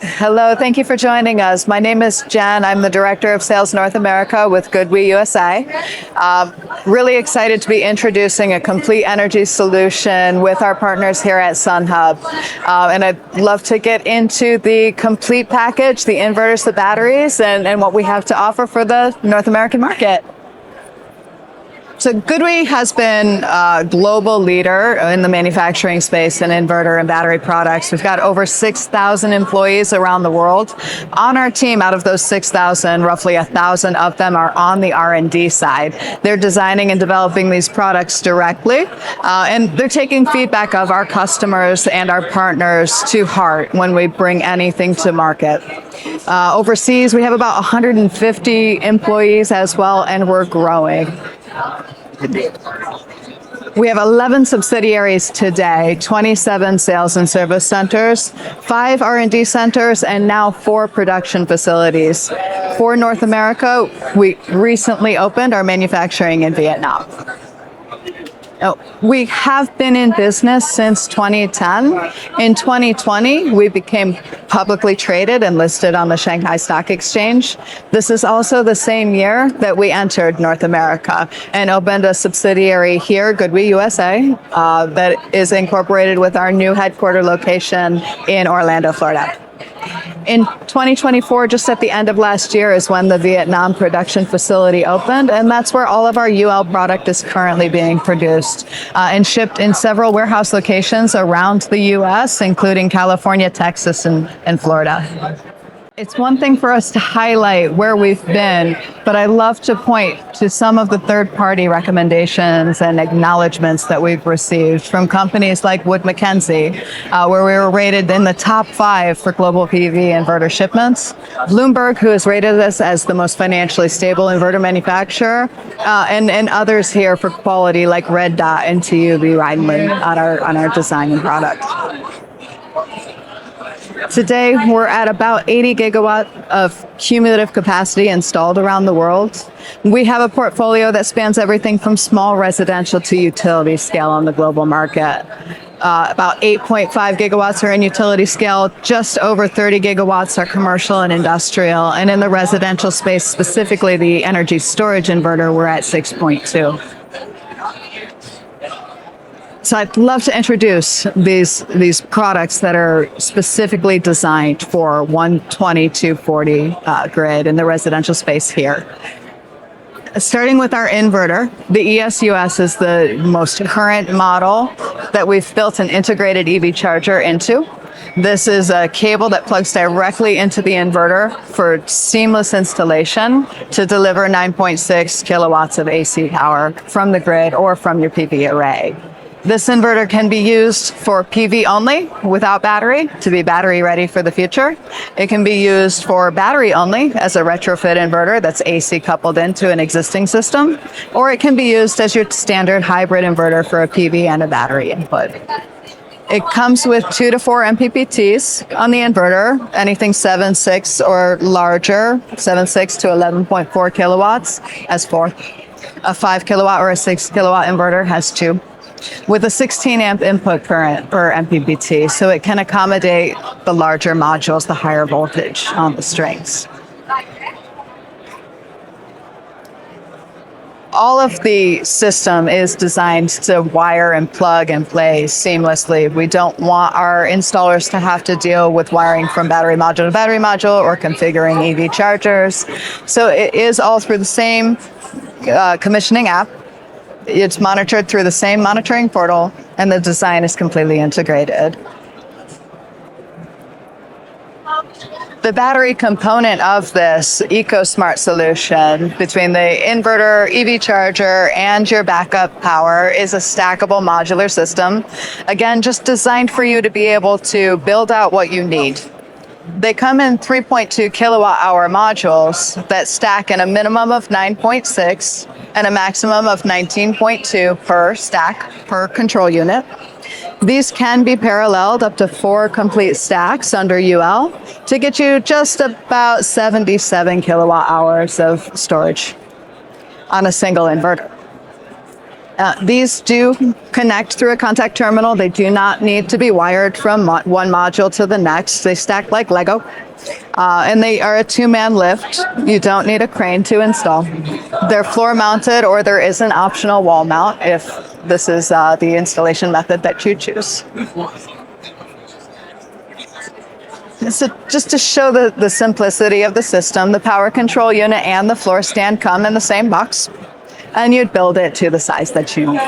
Hello, thank you for joining us. My name is Jen. I'm the Director of Sales North America with GoodWe USA. Really excited to be introducing a complete energy solution with our partners here at Sunhub. And I'd love to get into the complete package, the inverters, the batteries, and what we have to offer for the North American market. So GoodWe has been a global leader in the manufacturing space in inverter and battery products. We've got over 6,000 employees around the world. On our team, out of those 6,000, roughly 1,000 of them are on the R&D side. They're designing and developing these products directly, and they're taking feedback of our customers and our partners to heart when we bring anything to market. Overseas, we have about 150 employees as well, and we're growing. We have 11 subsidiaries today, 27 sales and service centers, 5 R&D centers, and now 4 production facilities. For North America, we recently opened our manufacturing in Vietnam. We have been in business since 2010. In 2020, we became publicly traded and listed on the Shanghai Stock Exchange. This is also the same year that we entered North America and opened a subsidiary here, GoodWe USA, that is incorporated with our new headquarter location in Orlando, Florida. In 2024, just at the end of last year, is when the Vietnam production facility opened, and that's where all of our UL product is currently being produced and shipped in several warehouse locations around the U.S., including California, Texas, and Florida. It's one thing for us to highlight where we've been, but I love to point to some of the third-party recommendations and acknowledgments that we've received from companies like Wood Mackenzie, where we were rated in the top 5 for global PV inverter shipments. Bloomberg, who has rated us as the most financially stable inverter manufacturer, and others here for quality like Red Dot and TÜV Rheinland on our design and product. Today, we're at about 80 gigawatt of cumulative capacity installed around the world. We have a portfolio that spans everything from small residential to utility scale on the global market. About 8.5 gigawatts are in utility scale, just over 30 gigawatts are commercial and industrial, and in the residential space, specifically the energy storage inverter, we're at 6.2. So I'd love to introduce these products that are specifically designed for 120-240 grid in the residential space here. Starting with our inverter, the ESUS is the most current model that we've built an integrated EV charger into. This is a cable that plugs directly into the inverter for seamless installation to deliver 9.6 kilowatts of AC power from the grid or from your PV array. This inverter can be used for PV only without battery to be battery ready for the future. It can be used for battery only as a retrofit inverter that's AC coupled into an existing system, or it can be used as your standard hybrid inverter for a PV and a battery input. It comes with 2 to 4 MPPTs on the inverter, anything 7.6 or larger, 7.6 to 11.4 kilowatts has 4. A 5 kilowatt or a 6 kilowatt inverter has 2. With a 16 amp input current per MPPT, so it can accommodate the larger modules, the higher voltage on the strings. All of the system is designed to wire and plug and play seamlessly. We don't want our installers to have to deal with wiring from battery module to battery module or configuring EV chargers. So it is all through the same commissioning app. It's monitored through the same monitoring portal, and the design is completely integrated. The battery component of this EcoSmart solution between the inverter, EV charger, and your backup power is a stackable modular system. Again, just designed for you to be able to build out what you need. They come in 3.2 kilowatt hour modules that stack in a minimum of 9.6 and a maximum of 19.2 per stack per control unit. These can be paralleled up to 4 complete stacks under UL to get you just about 77 kilowatt hours of storage on a single inverter. These do connect through a contact terminal. They do not need to be wired from one module to the next. They stack like Lego. And they are a 2-man lift. You don't need a crane to install. They're floor mounted, or there is an optional wall mount if this is the installation method that you choose. So just to show the simplicity of the system, the power control unit and the floor stand come in the same box, and you'd build it to the size that you need.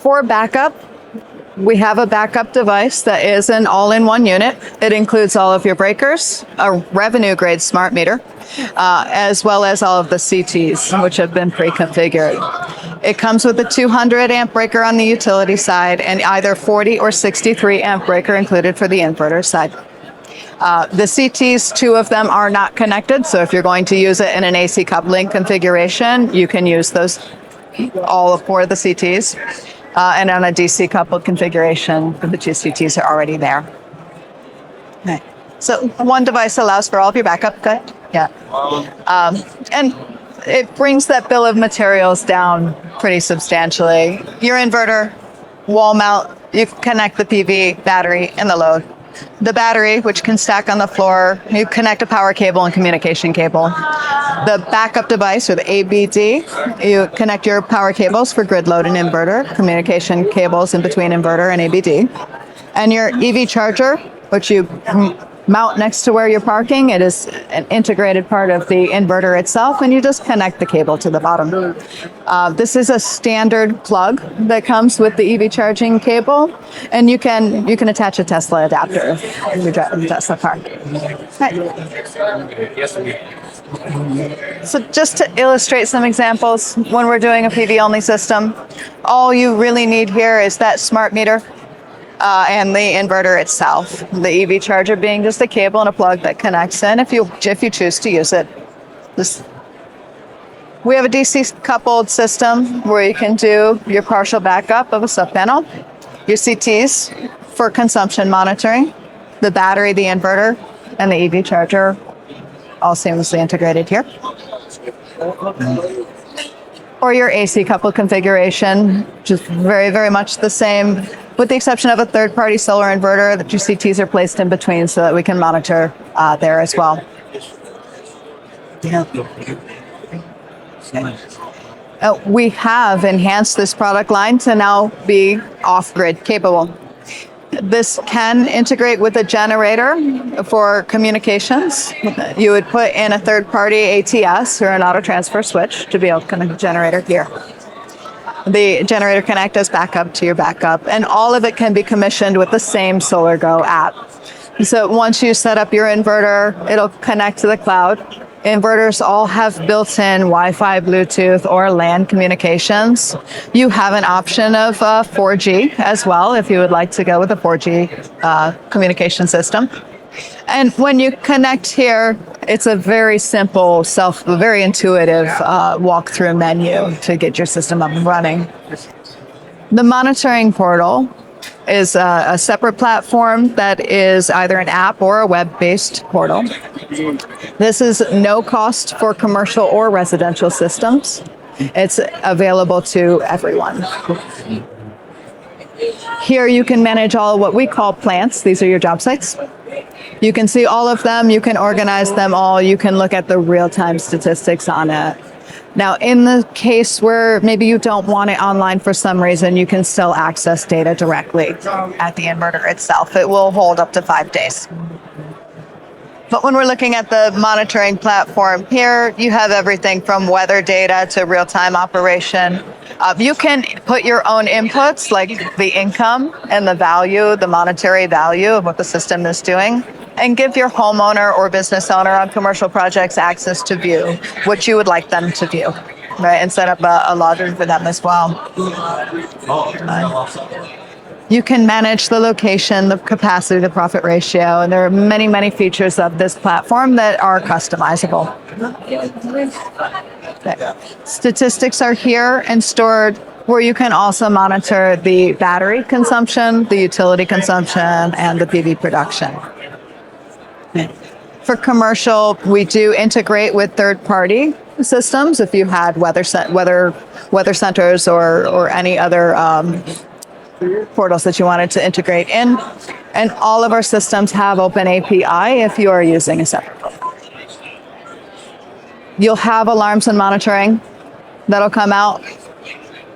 For backup, we have a backup device that is an all-in-one unit. It includes all of your breakers, a revenue-grade smart meter, as well as all of the CTs, which have been pre-configured. It comes with a 200 amp breaker on the utility side and either 40 or 63 amp breaker included for the inverter side. The CTs, 2 of them are not connected, so if you're going to use it in an AC coupling configuration, you can use those, all 4 of the CTs. And on a DC coupled configuration, the 2 CTs are already there. Okay. So one device allows for all of your backup. Good. Yeah. And it brings that bill of materials down pretty substantially. Your inverter, wall mount, you connect the PV, battery, and the load. The battery, which can stack on the floor, you connect a power cable and communication cable. The backup device, or the ABD, you connect your power cables for grid load and inverter, communication cables in between inverter and ABD. And your EV charger, which you mount next to where you're parking. It is an integrated part of the inverter itself, and you just connect the cable to the bottom. This is a standard plug that comes with the EV charging cable, and you can attach a Tesla adapter if you drive a Tesla car. Right. So just to illustrate some examples, when we're doing a PV-only system, all you really need here is that smart meter and the inverter itself. The EV charger being just a cable and a plug that connects in if you choose to use it. We have a DC coupled system where you can do your partial backup of a sub-panel, your CTs for consumption monitoring, the battery, the inverter, and the EV charger all seamlessly integrated here. Or your AC coupled configuration, just very, very much the same, with the exception of a third-party solar inverter that your CTs are placed in between so that we can monitor there as well. We have enhanced this product line to now be off-grid capable. This can integrate with a generator for communications. You would put in a third-party ATS or an auto transfer switch to be able to connect the generator here. The generator can act as backup to your backup, and all of it can be commissioned with the same SolarGo app. So once you set up your inverter, it'll connect to the cloud. Inverters all have built-in Wi-Fi, Bluetooth, or LAN communications. You have an option of 4G as well if you would like to go with a 4G communication system. And when you connect here, it's a very simple, very intuitive walkthrough menu to get your system up and running. The monitoring portal is a separate platform that is either an app or a web-based portal. This is no cost for commercial or residential systems. It's available to everyone. Here you can manage all what we call plants. These are your job sites. You can see all of them. You can organize them all. You can look at the real-time statistics on it. Now, in the case where maybe you don't want it online for some reason, you can still access data directly at the inverter itself. It will hold up to 5 days. But when we're looking at the monitoring platform here, you have everything from weather data to real-time operation. You can put your own inputs, like the income and the value, the monetary value of what the system is doing, and give your homeowner or business owner on commercial projects access to view what you would like them to view, right? And set up a login for them as well. You can manage the location, the capacity, the profit ratio, and there are many, many features of this platform that are customizable. Okay. Statistics are here and stored where you can also monitor the battery consumption, the utility consumption, and the PV production. For commercial, we do integrate with third-party systems. If you had weather centers or any other portals that you wanted to integrate in, and all of our systems have open API if you are using a separate portal. You'll have alarms and monitoring that'll come out,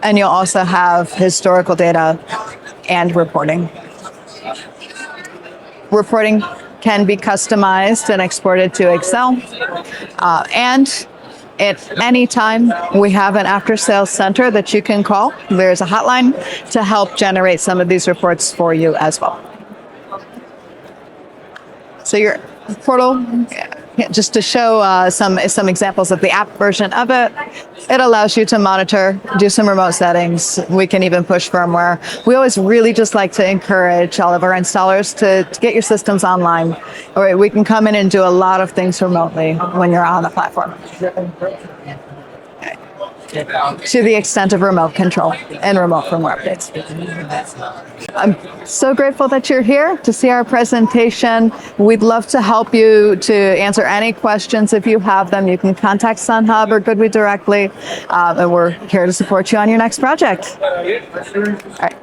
and you'll also have historical data and reporting. Reporting can be customized and exported to Excel. And at any time, we have an after-sales center that you can call. There's a hotline to help generate some of these reports for you as well. So your portal, just to show some examples of the app version of it, it allows you to monitor, do some remote settings. We can even push firmware. We always really just like to encourage all of our installers to get your systems online. Or we can come in and do a lot of things remotely when you're on the platform. To the extent of remote control and remote firmware updates. I'm so grateful that you're here to see our presentation. We'd love to help you to answer any questions if you have them. You can contact Sunhub or GoodWe directly, and we're here to support you on your next project. All right.